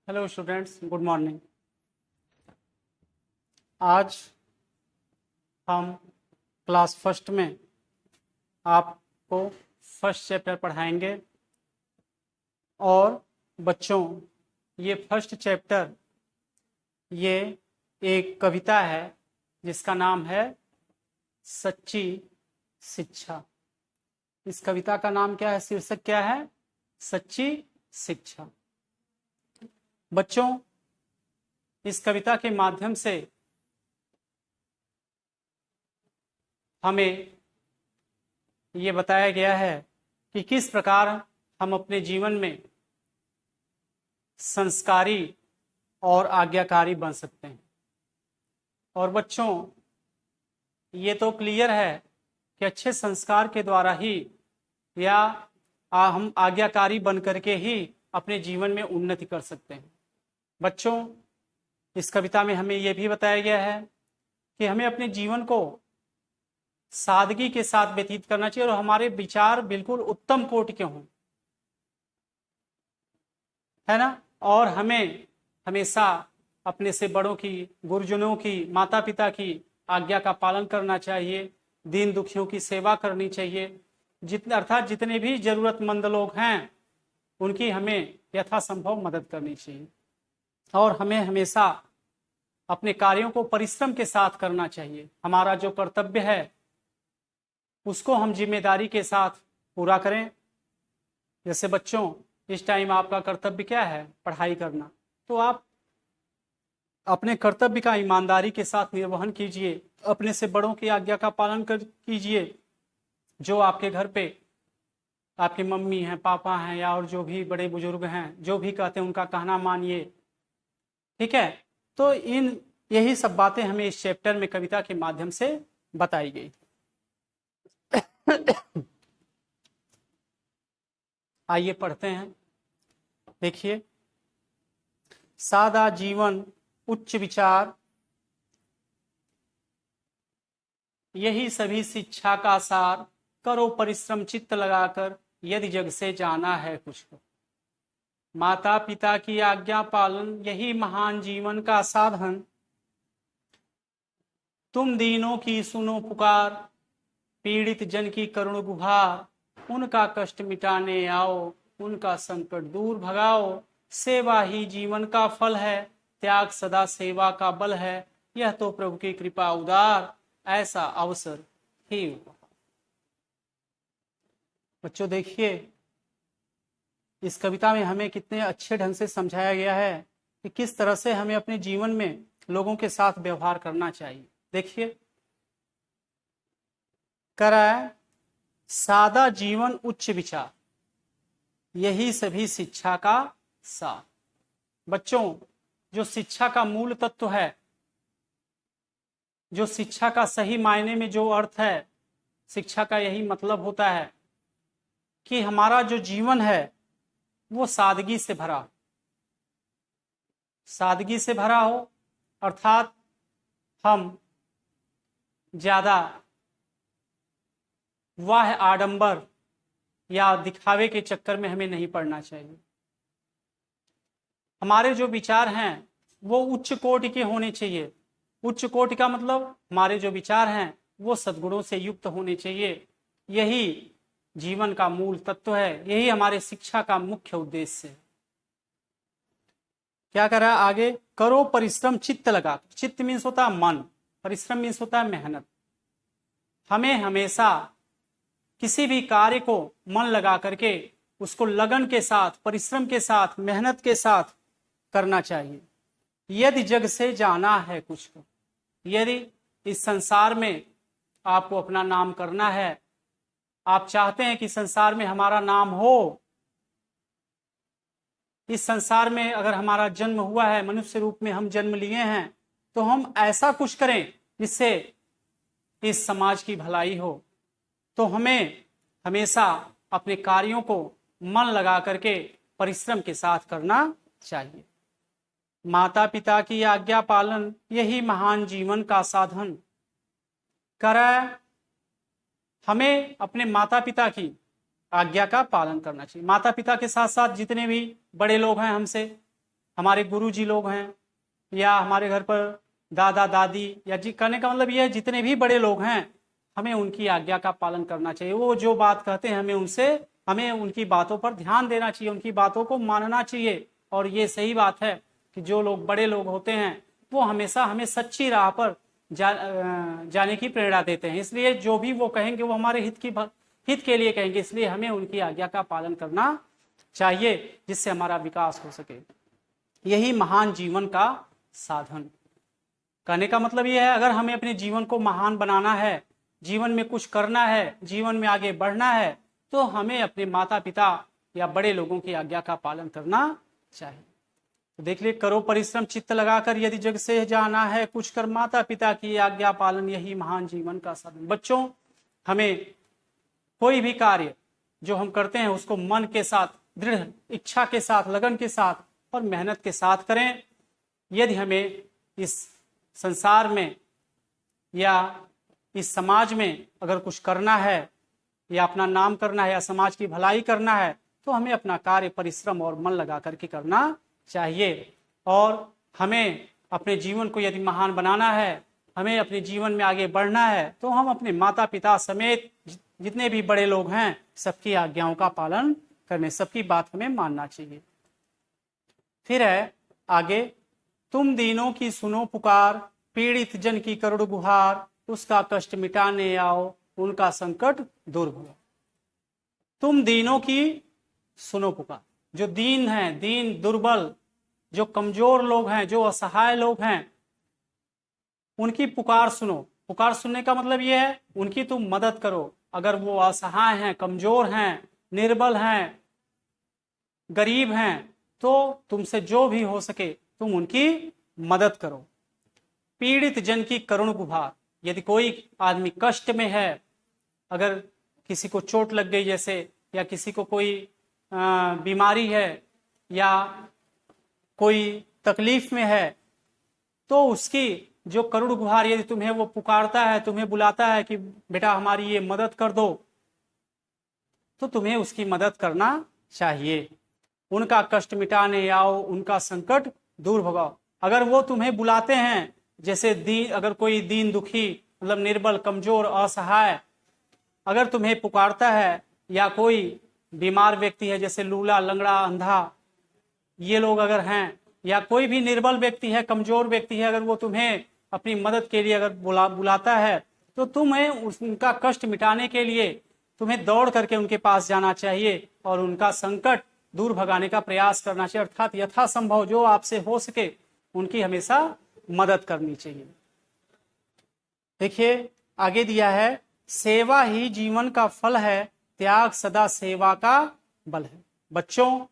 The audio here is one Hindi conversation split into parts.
Hello students, good morning. आज हम क्लास फर्स्ट में आपको फर्स्ट चैप्टर पढ़ाएंगे। और बच्चों, ये फर्स्ट चैप्टर ये एक कविता है जिसका नाम है सच्ची शिक्षा। इस कविता का नाम क्या है, शीर्षक क्या है? सच्ची शिक्षा। बच्चों, इस कविता के माध्यम से हमें ये बताया गया है कि किस प्रकार हम अपने जीवन में संस्कारी और आज्ञाकारी बन सकते हैं। और बच्चों, ये तो क्लियर है कि अच्छे संस्कार के द्वारा ही या हम आज्ञाकारी बन करके ही अपने जीवन में उन्नति कर सकते हैं। बच्चों, इस कविता में हमें यह भी बताया गया है कि हमें अपने जीवन को सादगी के साथ व्यतीत करना चाहिए और हमारे विचार बिल्कुल उत्तम कोटि के हों, है ना। और हमें हमेशा अपने से बड़ों की, गुरुजनों की, माता पिता की आज्ञा का पालन करना चाहिए। दीन दुखियों की सेवा करनी चाहिए। अर्थात जितने भी जरूरतमंद लोग हैं उनकी हमें यथासंभव मदद करनी चाहिए। और हमें हमेशा अपने कार्यों को परिश्रम के साथ करना चाहिए। हमारा जो कर्तव्य है उसको हम जिम्मेदारी के साथ पूरा करें। जैसे बच्चों, इस टाइम आपका कर्तव्य क्या है? पढ़ाई करना। तो आप अपने कर्तव्य का ईमानदारी के साथ निर्वहन कीजिए। अपने से बड़ों की आज्ञा का पालन कीजिए। जो आपके घर पे आपकी मम्मी हैं, पापा हैं या और जो भी बड़े बुजुर्ग हैं, जो भी कहते हैं उनका कहना मानिए। ठीक है। तो यही सब बातें हमें इस चैप्टर में कविता के माध्यम से बताई गई। आइए पढ़ते हैं। देखिए, सादा जीवन उच्च विचार, यही सभी शिक्षा का सार। करो परिश्रम चित्त लगाकर, यदि जग से जाना है कुछ को। माता पिता की आज्ञा पालन, यही महान जीवन का साधन। तुम दीनों की सुनो पुकार, पीड़ित जन की करुण गुहार। उनका कष्ट मिटाने आओ, उनका संकट दूर भगाओ। सेवा ही जीवन का फल है, त्याग सदा सेवा का बल है। यह तो प्रभु की कृपा उदार, ऐसा अवसर ही। बच्चों देखिए, इस कविता में हमें कितने अच्छे ढंग से समझाया गया है कि किस तरह से हमें अपने जीवन में लोगों के साथ व्यवहार करना चाहिए। देखिए, कराए सादा जीवन उच्च विचार, यही सभी शिक्षा का सार। बच्चों, जो शिक्षा का मूल तत्व है, जो शिक्षा का सही मायने में जो अर्थ है, शिक्षा का यही मतलब होता है कि हमारा जो जीवन है वो सादगी से भरा, सादगी से भरा हो। अर्थात हम ज्यादा वाह आडंबर या दिखावे के चक्कर में हमें नहीं पड़ना चाहिए। हमारे जो विचार हैं वो उच्च कोटि के होने चाहिए। उच्च कोटि का मतलब हमारे जो विचार हैं वो सद्गुणों से युक्त होने चाहिए। यही जीवन का मूल तत्व है, यही हमारे शिक्षा का मुख्य उद्देश्य है। क्या करा आगे? करो परिश्रम चित्त लगा। चित्त मीन्स होता है मन, परिश्रम मीन्स होता है मेहनत। हमें हमेशा किसी भी कार्य को मन लगा करके उसको लगन के साथ, परिश्रम के साथ, मेहनत के साथ करना चाहिए। यदि जग से जाना है कुछ को, यदि इस संसार में आपको अपना नाम करना है, आप चाहते हैं कि संसार में हमारा नाम हो, इस संसार में अगर हमारा जन्म हुआ है, मनुष्य रूप में हम जन्म लिए हैं, तो हम ऐसा कुछ करें जिससे इस समाज की भलाई हो। तो हमें हमेशा अपने कार्यों को मन लगा करके परिश्रम के साथ करना चाहिए। माता पिता की आज्ञा पालन, यही महान जीवन का साधन। करे, हमें अपने माता पिता की आज्ञा का पालन करना चाहिए। माता पिता के साथ साथ जितने भी बड़े लोग हैं हमसे, हमारे गुरुजी लोग हैं, या हमारे घर पर दादा दादी, या जी कहने का मतलब ये है जितने भी बड़े लोग हैं, हमें उनकी आज्ञा का पालन करना चाहिए। वो जो बात कहते हैं हमें उनकी बातों पर ध्यान देना चाहिए, उनकी बातों को मानना चाहिए। और ये सही बात है कि जो लोग बड़े लोग होते हैं वो हमेशा हमें सच्ची राह पर जाने की प्रेरणा देते हैं। इसलिए जो भी वो कहेंगे वो हमारे हित के लिए कहेंगे, इसलिए हमें उनकी आज्ञा का पालन करना चाहिए, जिससे हमारा विकास हो सके। यही महान जीवन का साधन। कहने का मतलब यह है, अगर हमें अपने जीवन को महान बनाना है, जीवन में कुछ करना है, जीवन में आगे बढ़ना है, तो हमें अपने माता पिता या बड़े लोगों की आज्ञा का पालन करना चाहिए। तो देख लिए, करो परिश्रम चित्त लगाकर, यदि जग से जाना है कुछ कर, माता पिता की आज्ञा पालन यही महान जीवन का साधन। बच्चों, हमें कोई भी कार्य जो हम करते हैं उसको मन के साथ, दृढ़ इच्छा के साथ, लगन के साथ और मेहनत के साथ करें। यदि हमें इस संसार में या इस समाज में अगर कुछ करना है, या अपना नाम करना है, या समाज की भलाई करना है, तो हमें अपना कार्य परिश्रम और मन लगा करके करना चाहिए। और हमें अपने जीवन को यदि महान बनाना है, हमें अपने जीवन में आगे बढ़ना है, तो हम अपने माता पिता समेत जितने भी बड़े लोग हैं सबकी आज्ञाओं का पालन करने, सबकी बात हमें मानना चाहिए। फिर है आगे, तुम दीनों की सुनो पुकार, पीड़ित जन की करुण गुहार, उसका कष्ट मिटाने आओ, उनका संकट दूर भगाओ। तुम दीनों की सुनो पुकार। जो दीन हैं, दीन दुर्बल, जो कमजोर लोग हैं, जो असहाय लोग हैं, उनकी पुकार सुनो। पुकार सुनने का मतलब यह है उनकी तुम मदद करो। अगर वो असहाय हैं, कमजोर हैं, निर्बल हैं, गरीब हैं, तो तुमसे जो भी हो सके तुम उनकी मदद करो। पीड़ित जन की करुण गुहार। यदि कोई आदमी कष्ट में है, अगर किसी को चोट लग गई जैसे, या किसी को कोई बीमारी है, या कोई तकलीफ में है, तो उसकी जो करुण गुहार यदि तुम्हें वो पुकारता है, तुम्हें बुलाता है कि बेटा हमारी ये मदद कर दो, तो तुम्हें उसकी मदद करना चाहिए। उनका कष्ट मिटाने आओ, उनका संकट दूर भगाओ। अगर वो तुम्हें बुलाते हैं, जैसे अगर कोई दीन दुखी, मतलब निर्बल, कमजोर, असहाय अगर तुम्हें पुकारता है, या कोई बीमार व्यक्ति है जैसे लूला, लंगड़ा, अंधा, ये लोग अगर हैं, या कोई भी निर्बल व्यक्ति है, कमजोर व्यक्ति है, अगर वो तुम्हें अपनी मदद के लिए अगर बुलाता है, तो तुम्हें उनका कष्ट मिटाने के लिए तुम्हें दौड़ करके उनके पास जाना चाहिए और उनका संकट दूर भगाने का प्रयास करना चाहिए। अर्थात यथासंभव जो आपसे हो सके उनकी हमेशा मदद करनी चाहिए। देखिए आगे दिया है, सेवा ही जीवन का फल है, त्याग सदा सेवा का बल है। बच्चों,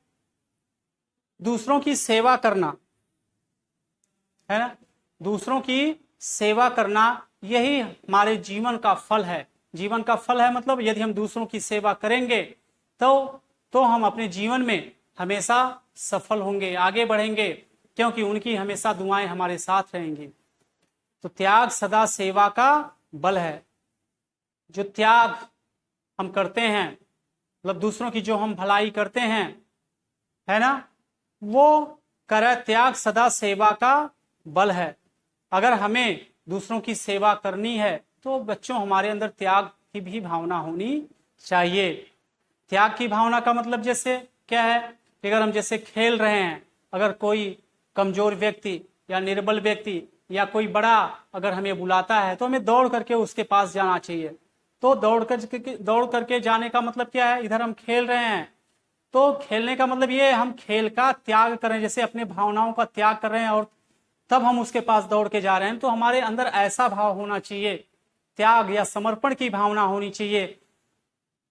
दूसरों की सेवा करना है ना, दूसरों की सेवा करना यही हमारे जीवन का फल है। जीवन का फल है मतलब यदि हम दूसरों की सेवा करेंगे तो हम अपने जीवन में हमेशा सफल होंगे, आगे बढ़ेंगे, क्योंकि उनकी हमेशा दुआएं हमारे साथ रहेंगी। तो त्याग सदा सेवा का बल है। जो त्याग हम करते हैं, मतलब दूसरों की जो हम भलाई करते हैं, है ना, वो त्याग सदा सेवा का बल है। अगर हमें दूसरों की सेवा करनी है तो बच्चों हमारे अंदर त्याग की भी भावना होनी चाहिए। त्याग की भावना का मतलब जैसे क्या है कि अगर हम जैसे खेल रहे हैं, अगर कोई कमजोर व्यक्ति या निर्बल व्यक्ति या कोई बड़ा अगर हमें बुलाता है तो हमें दौड़ करके उसके पास जाना चाहिए। तो दौड़ करके जाने का मतलब क्या है, इधर हम खेल रहे हैं तो खेलने का मतलब ये हम खेल का त्याग करें, जैसे अपने भावनाओं का त्याग कर रहे हैं और तब हम उसके पास दौड़ के जा रहे हैं। तो हमारे अंदर ऐसा भाव होना चाहिए, त्याग या समर्पण की भावना होनी चाहिए,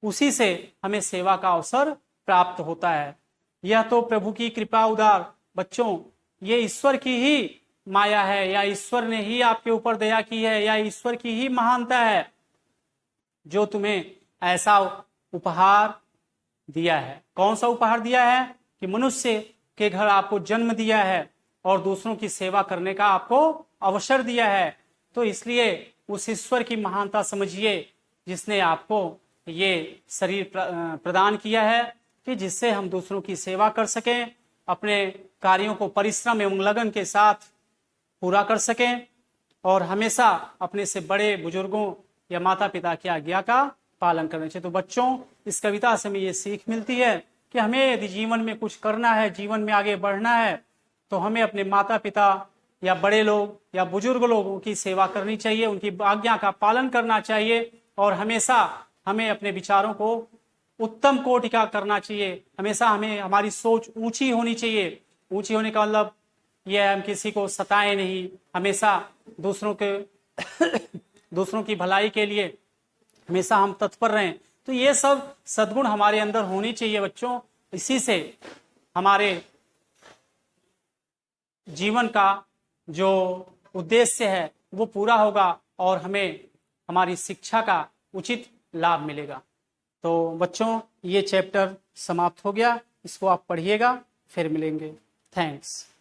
उसी से हमें सेवा का अवसर प्राप्त होता है। यह तो प्रभु की कृपा उदार। बच्चों, ये ईश्वर की ही माया है, या ईश्वर ने ही आपके ऊपर दया की है, या ईश्वर की ही महानता है जो तुम्हें ऐसा उपहार दिया है। कौन सा उपहार दिया है कि मनुष्य के घर आपको जन्म दिया है और दूसरों की सेवा करने का आपको अवसर दिया है। तो इसलिए उस ईश्वर की महानता समझिए जिसने आपको ये शरीर प्रदान किया है कि जिससे हम दूसरों की सेवा कर सकें अपने कार्यों को परिश्रम एवं लगन के साथ पूरा कर सकें और हमेशा अपने से बड़े बुजुर्गों या माता पिता की आज्ञा का पालन करना चाहिए। तो बच्चों, इस कविता से हमें ये सीख मिलती है कि हमें यदि जीवन में कुछ करना है, जीवन में आगे बढ़ना है, तो हमें अपने माता पिता या बड़े लोग या बुजुर्ग लोगों की सेवा करनी चाहिए, उनकी आज्ञा का पालन करना चाहिए और हमेशा हमें अपने विचारों को उत्तम कोटि का करना चाहिए। हमेशा हमें हमारी सोच ऊंची होनी चाहिए। ऊंची होने का मतलब यह हम किसी को सताएं नहीं, हमेशा दूसरों की भलाई के लिए हमेशा हम तत्पर रहें। तो ये सब सद्गुण हमारे अंदर होनी चाहिए बच्चों। इसी से हमारे जीवन का जो उद्देश्य है वो पूरा होगा और हमें हमारी शिक्षा का उचित लाभ मिलेगा। तो बच्चों, ये चैप्टर समाप्त हो गया, इसको आप पढ़िएगा, फिर मिलेंगे। थैंक्स।